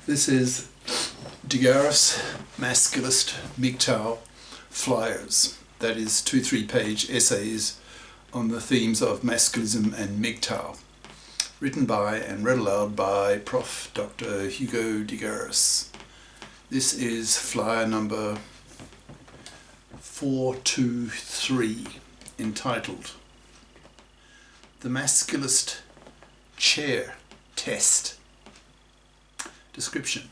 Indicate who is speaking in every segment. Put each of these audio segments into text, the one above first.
Speaker 1: This is GARIS, Masculist, MGTOW flyers. That is 2 3-page essays on the themes of masculism and MGTOW, written by and read aloud by Prof. Dr. Hugo de Garis. This is flyer number 423, entitled The Masculist Chair Test. Description.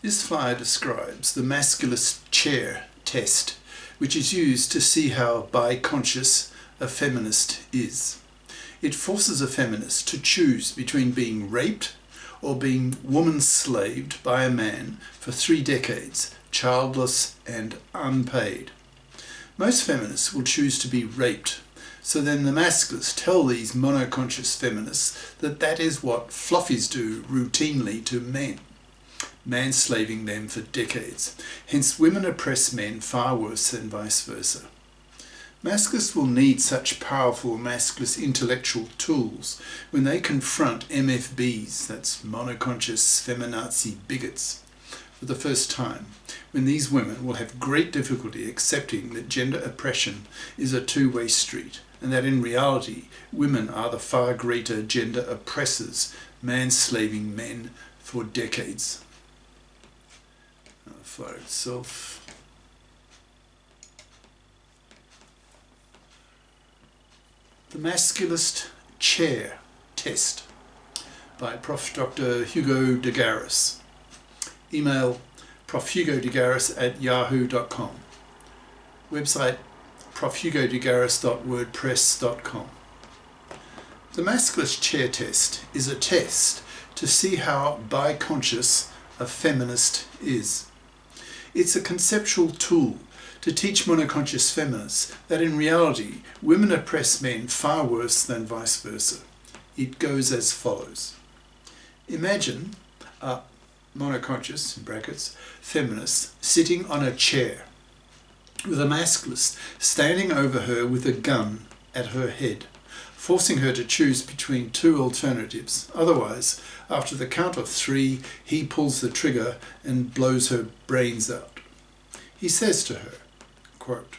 Speaker 1: This flyer describes the Masculist chair test, which is used to see how biconscious a feminist is. It forces a feminist to choose between being raped or being woman-slaved by a man for 3 decades, childless and unpaid. Most feminists will choose to be raped, so then the Masculists tell these monoconscious feminists that that is what fluffies do routinely to men, manslaving them for decades. Hence, women oppress men far worse than vice versa. Masculists will need such powerful masculist intellectual tools when they confront MFBs, that's monoconscious feminazi bigots, for the first time, when these women will have great difficulty accepting that gender oppression is a two-way street, and that in reality women are the far greater gender oppressors, manslaving men for decades. The flyer itself. The Masculist Chair Test by Prof. Dr. Hugo de Garis. Email profhugodegaris@yahoo.com. Website profhugodegaris.wordpress.com. The Masculist Chair Test is a test to see how biconscious a feminist is. It's a conceptual tool to teach monoconscious feminists that in reality women oppress men far worse than vice versa. It goes as follows. Imagine a monoconscious, in brackets, feminist sitting on a chair with a masculist standing over her with a gun at her head, forcing her to choose between 2 alternatives. Otherwise, after the count of 3, he pulls the trigger and blows her brains out. He says to her, quote,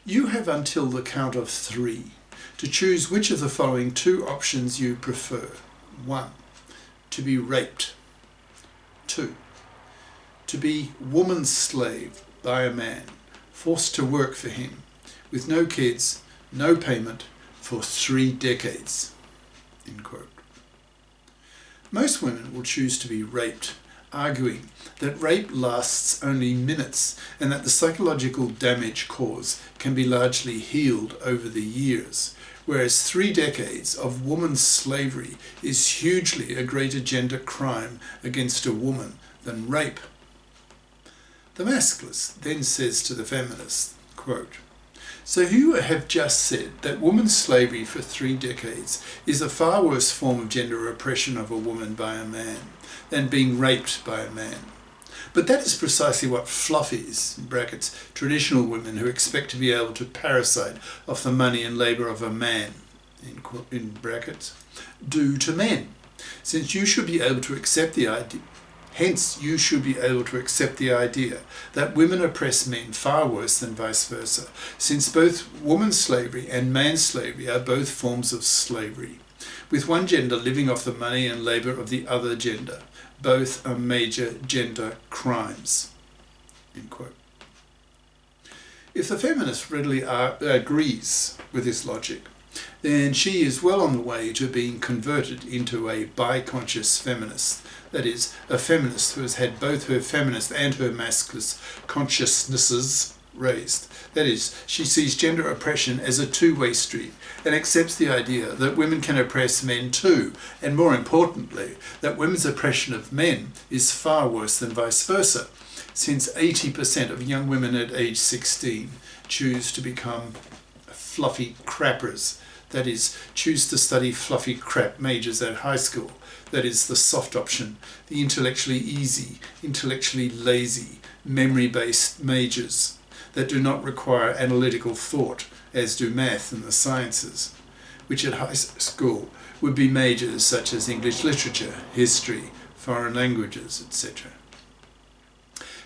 Speaker 1: "You have until the count of 3 to choose which of the following 2 options you prefer. 1. To be raped. 2. To be woman-slaved by a man, forced to work for him, with no kids, no payment, for 3 decades. End quote. Most women will choose to be raped, arguing that rape lasts only minutes and that the psychological damage caused can be largely healed over the years, whereas 3 decades of woman slavery is hugely a greater gender crime against a woman than rape. The Masculist then says to the feminist, quote, "So you have just said that woman slavery for 3 decades is a far worse form of gender oppression of a woman by a man than being raped by a man. But that is precisely what fluffies, in brackets, traditional women who expect to be able to parasite off the money and labour of a man, in brackets, do to men. Since you should be able to accept the idea Hence, you should be able to accept the idea that women oppress men far worse than vice versa, since both woman slavery and man slavery are both forms of slavery, with one gender living off the money and labour of the other gender. Both are major gender crimes." End quote. If the feminist readily agrees with this logic, then she is well on the way to being converted into a biconscious feminist. That is, a feminist who has had both her feminist and her masculist consciousnesses raised. That is, she sees gender oppression as a two-way street and accepts the idea that women can oppress men too, and more importantly, that women's oppression of men is far worse than vice versa, since 80% of young women at age 16 choose to become fluffy crappers. That is, choose to study fluffy crap majors at high school. That is the soft option, the intellectually easy, intellectually lazy, memory-based majors that do not require analytical thought, as do math and the sciences, which at high school would be majors such as English literature, history, foreign languages, etc.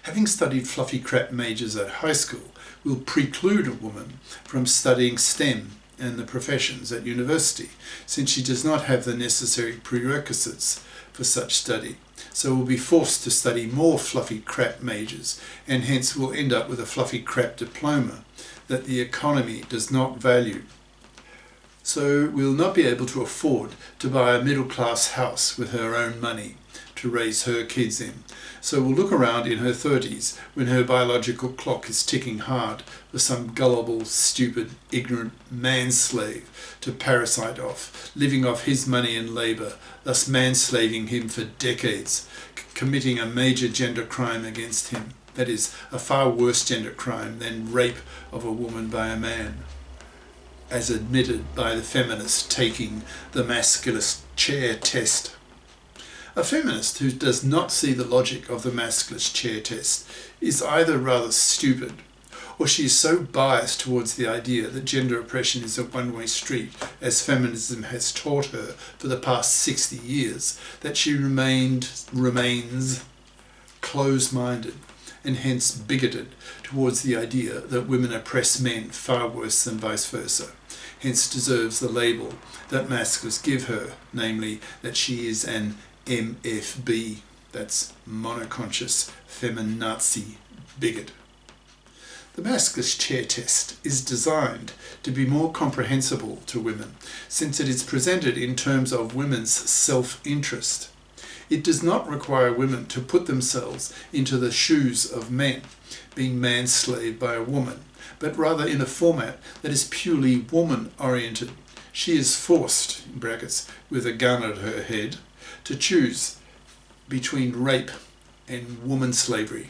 Speaker 1: Having studied fluffy crap majors at high school will preclude a woman from studying STEM and the professions at university, since she does not have the necessary prerequisites for such study. So will be forced to study more fluffy crap majors, and hence will end up with a fluffy crap diploma that the economy does not value. So will not be able to afford to buy a middle-class house with her own money to raise her kids in. So will look around in her 30s when her biological clock is ticking hard for some gullible, stupid, ignorant man-slave to parasite off, living off his money and labour, thus manslaving him for decades, committing a major gender crime against him. That is, a far worse gender crime than rape of a woman by a man, as admitted by the feminist taking the Masculist chair test. A feminist who does not see the logic of the Masculist chair test is either rather stupid, or she is so biased towards the idea that gender oppression is a one-way street, as feminism has taught her for the past 60 years, that she remains close-minded and hence bigoted towards the idea that women oppress men far worse than vice versa, hence deserves the label that Masculists give her, namely that she is an MFB, that's monoconscious feminazi bigot. The Masculist chair test is designed to be more comprehensible to women, since it is presented in terms of women's self-interest. It does not require women to put themselves into the shoes of men, being manslaved by a woman, but rather in a format that is purely woman-oriented. She is forced, in brackets, with a gun at her head, to choose between rape and woman slavery.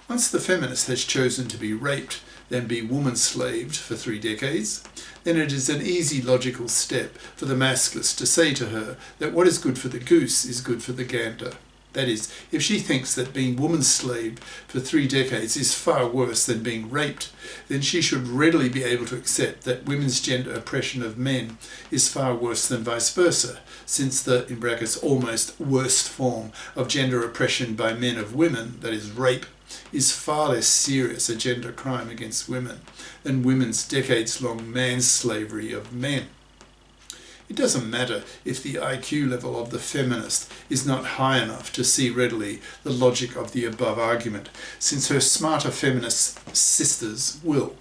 Speaker 1: Once the feminist has chosen to be raped, then be woman-slaved for 3 decades, then it is an easy logical step for the Masculist to say to her that what is good for the goose is good for the gander. That is, if she thinks that being woman-slaved for 3 decades is far worse than being raped, then she should readily be able to accept that women's gender oppression of men is far worse than vice versa, since the, in brackets, almost worst form of gender oppression by men of women, that is rape, is far less serious a gender crime against women than women's decades-long manslavery of men. It doesn't matter if the IQ level of the feminist is not high enough to see readily the logic of the above argument, since her smarter feminist sisters will,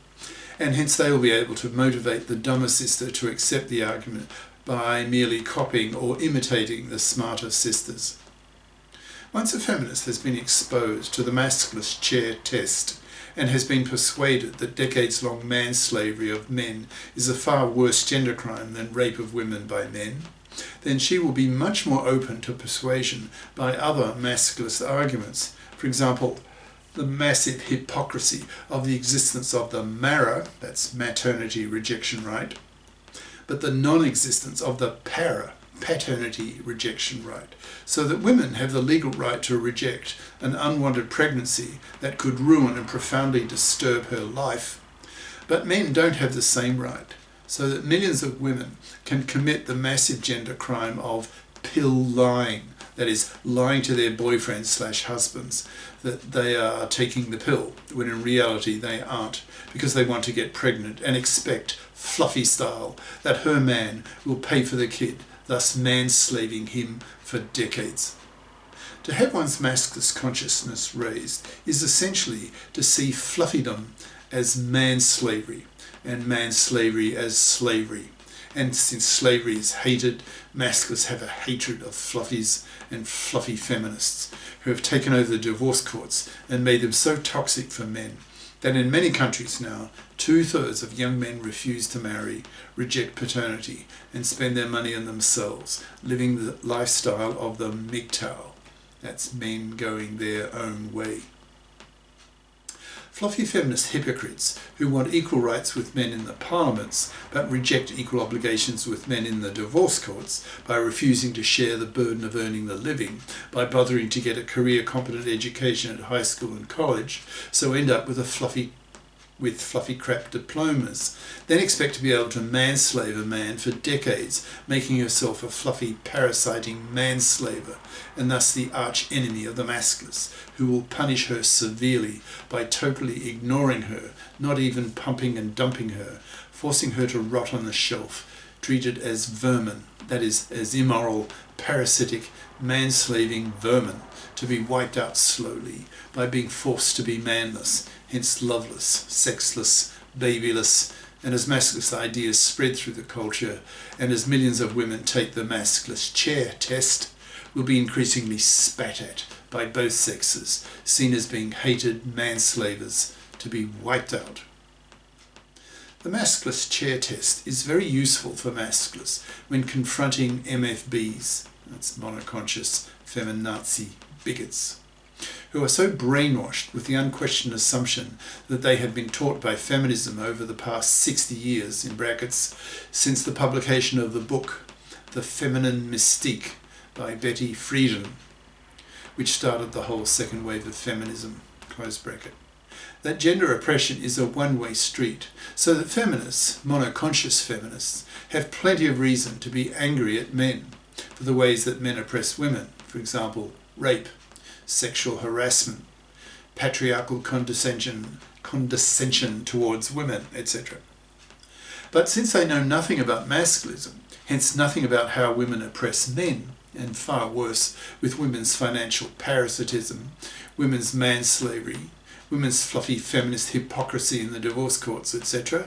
Speaker 1: and hence they will be able to motivate the dumber sister to accept the argument by merely copying or imitating the smarter sisters. Once a feminist has been exposed to the Masculist chair test and has been persuaded that decades-long manslavery of men is a far worse gender crime than rape of women by men, then she will be much more open to persuasion by other Masculist arguments. For example, the massive hypocrisy of the existence of the MARA, that's maternity rejection right, but the non-existence of the PARA, paternity rejection right, so that women have the legal right to reject an unwanted pregnancy that could ruin and profoundly disturb her life, but men don't have the same right, so that millions of women can commit the massive gender crime of pill lying, that is, lying to their boyfriends/husbands that they are taking the pill, when in reality they aren't, because they want to get pregnant and expect, fluffy style, that her man will pay for the kid, thus manslaving him for decades. To have one's Masculist consciousness raised is essentially to see fluffydom as manslavery and manslavery as slavery. And since slavery is hated, Masculists have a hatred of fluffies and fluffy feminists who have taken over the divorce courts and made them so toxic for men that in many countries now, 2/3 of young men refuse to marry, reject paternity, and spend their money on themselves, living the lifestyle of the MGTOW. That's men going their own way. Fluffy feminist hypocrites who want equal rights with men in the parliaments but reject equal obligations with men in the divorce courts by refusing to share the burden of earning the living, by bothering to get a career competent education at high school and college, so end up with a fluffy with fluffy crap diplomas, then expect to be able to manslave a man for decades, making herself a fluffy parasiting manslaver, and thus the arch enemy of the Masculists, who will punish her severely by totally ignoring her, not even pumping and dumping her, forcing her to rot on the shelf, treated as vermin, that is, as immoral, parasitic, manslaving vermin, to be wiped out slowly by being forced to be manless, hence loveless, sexless, babyless, and as Masculist ideas spread through the culture, and as millions of women take the Masculist chair test, will be increasingly spat at by both sexes, seen as being hated manslavers to be wiped out. The Masculist chair test is very useful for Masculists when confronting MFBs, that's monoconscious, feminazi, bigots, who are so brainwashed with the unquestioned assumption that they have been taught by feminism over the past 60 years, in brackets, since the publication of the book The Feminine Mystique by Betty Friedan, which started the whole second wave of feminism, close bracket, that gender oppression is a one-way street, so that feminists, monoconscious feminists, have plenty of reason to be angry at men for the ways that men oppress women, for example, rape, sexual harassment, patriarchal condescension towards women, etc. But since they know nothing about masculism, hence nothing about how women oppress men, and far worse with women's financial parasitism, women's manslavery, women's fluffy feminist hypocrisy in the divorce courts, etc.,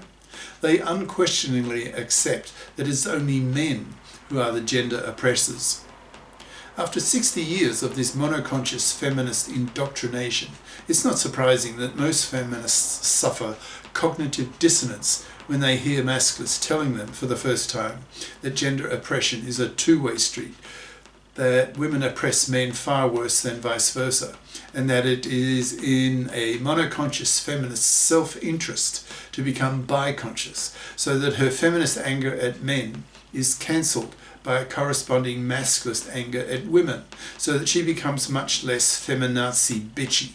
Speaker 1: they unquestioningly accept that it is only men who are the gender oppressors. After 60 years of this monoconscious feminist indoctrination, it's not surprising that most feminists suffer cognitive dissonance when they hear Masculists telling them for the first time that gender oppression is a two-way street, that women oppress men far worse than vice versa, and that it is in a monoconscious feminist self-interest to become biconscious, so that her feminist anger at men is cancelled by a corresponding masculist anger at women, so that she becomes much less feminazi bitchy,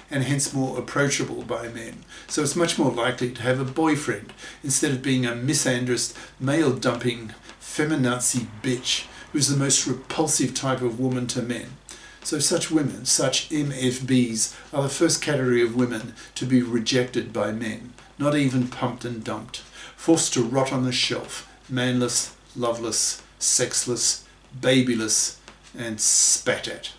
Speaker 1: and hence more approachable by men. So it's much more likely to have a boyfriend, instead of being a misandrist, male-dumping feminazi bitch, who's the most repulsive type of woman to men. So such women, such MFBs, are the first category of women to be rejected by men, not even pumped and dumped, forced to rot on the shelf, manless, loveless, sexless, babyless, and spat at.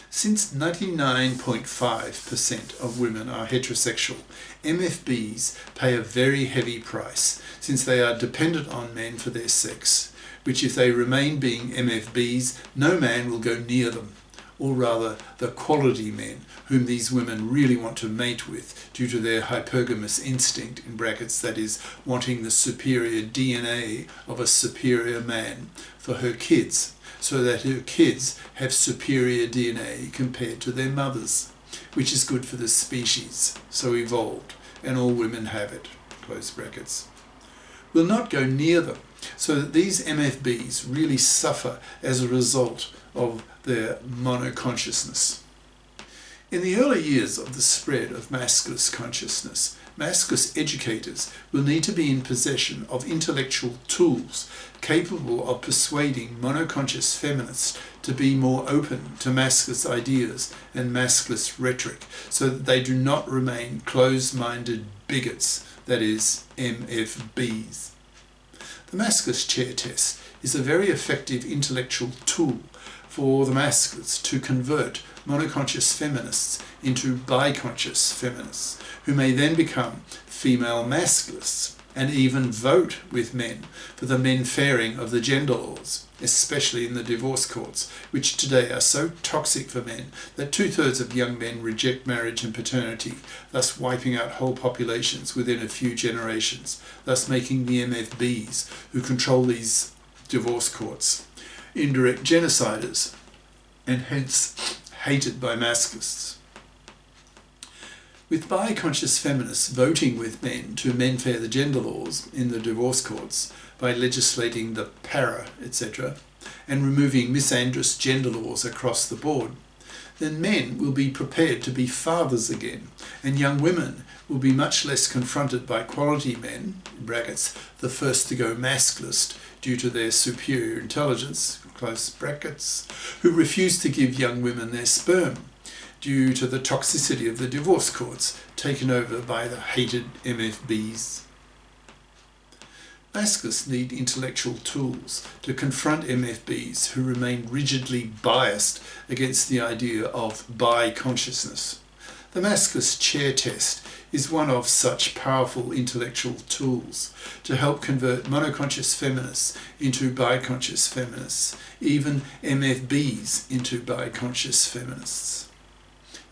Speaker 1: Since 99.5% of women are heterosexual, MFBs pay a very heavy price, since they are dependent on men for their sex, which if they remain being MFBs, no man will go near them, or rather the quality men whom these women really want to mate with due to their hypergamous instinct, in brackets, that is, wanting the superior DNA of a superior man for her kids, so that her kids have superior DNA compared to their mothers, which is good for the species, so evolved, and all women have it, close brackets. Will not go near them, so that these MFBs really suffer as a result of their monoconsciousness. In the early years of the spread of masculist consciousness, Masculist educators will need to be in possession of intellectual tools capable of persuading monoconscious feminists to be more open to Masculist ideas and Masculist rhetoric, so that they do not remain closed-minded bigots, that is, MFBs. The Masculist chair test is a very effective intellectual tool for the Masculists to convert monoconscious feminists into biconscious feminists, who may then become female Masculists and even vote with men for the men-fairing of the gender laws, especially in the divorce courts, which today are so toxic for men that 2/3 of young men reject marriage and paternity, thus wiping out whole populations within a few generations, thus making the MFBs, who control these divorce courts, indirect genociders, and hence hated by Masculists. With biconscious feminists voting with men to men-fair the gender laws in the divorce courts by legislating the para, etc., and removing misandrous gender laws across the board, then men will be prepared to be fathers again, and young women will be much less confronted by quality men, in brackets, the first to go masculist due to their superior intelligence, close brackets, who refuse to give young women their sperm due to the toxicity of the divorce courts taken over by the hated MFBs. Masculists need intellectual tools to confront MFBs who remain rigidly biased against the idea of biconsciousness. The Masculist chair test is one of such powerful intellectual tools to help convert monoconscious feminists into biconscious feminists, even MFBs into biconscious feminists.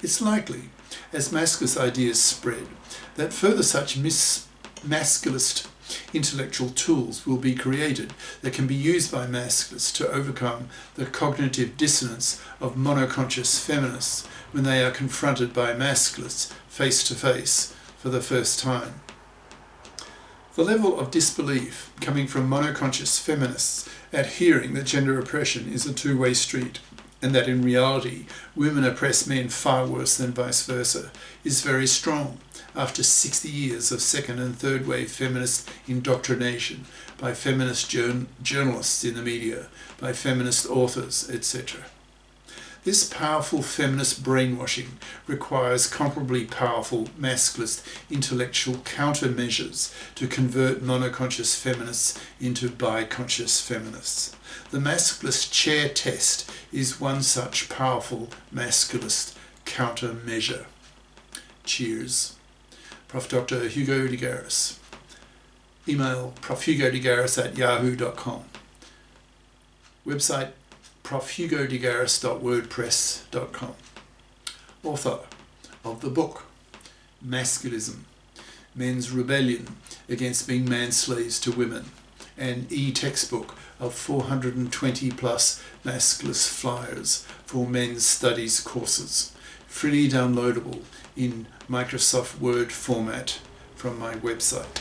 Speaker 1: It's likely, as Masculist ideas spread, that further such Masculist intellectual tools will be created that can be used by Masculists to overcome the cognitive dissonance of monoconscious feminists when they are confronted by Masculists face to face for the first time. The level of disbelief coming from monoconscious feminists at hearing that gender oppression is a two-way street and that in reality women oppress men far worse than vice versa is very strong after 60 years of second and third wave feminist indoctrination by feminist journalists in the media, by feminist authors, etc. This powerful feminist brainwashing requires comparably powerful Masculist intellectual countermeasures to convert monoconscious feminists into biconscious feminists. The Masculist chair test is one such powerful Masculist countermeasure. Cheers. Prof. Dr. Hugo de Garis. Email profhugodegaris@yahoo.com. Website profhugodegaris.wordpress.com. Author of the book Masculism, Men's Rebellion Against Being Man-Slaves to Women, an e-textbook of 420 plus Masculist flyers for men's studies courses, freely downloadable in Microsoft Word format from my website.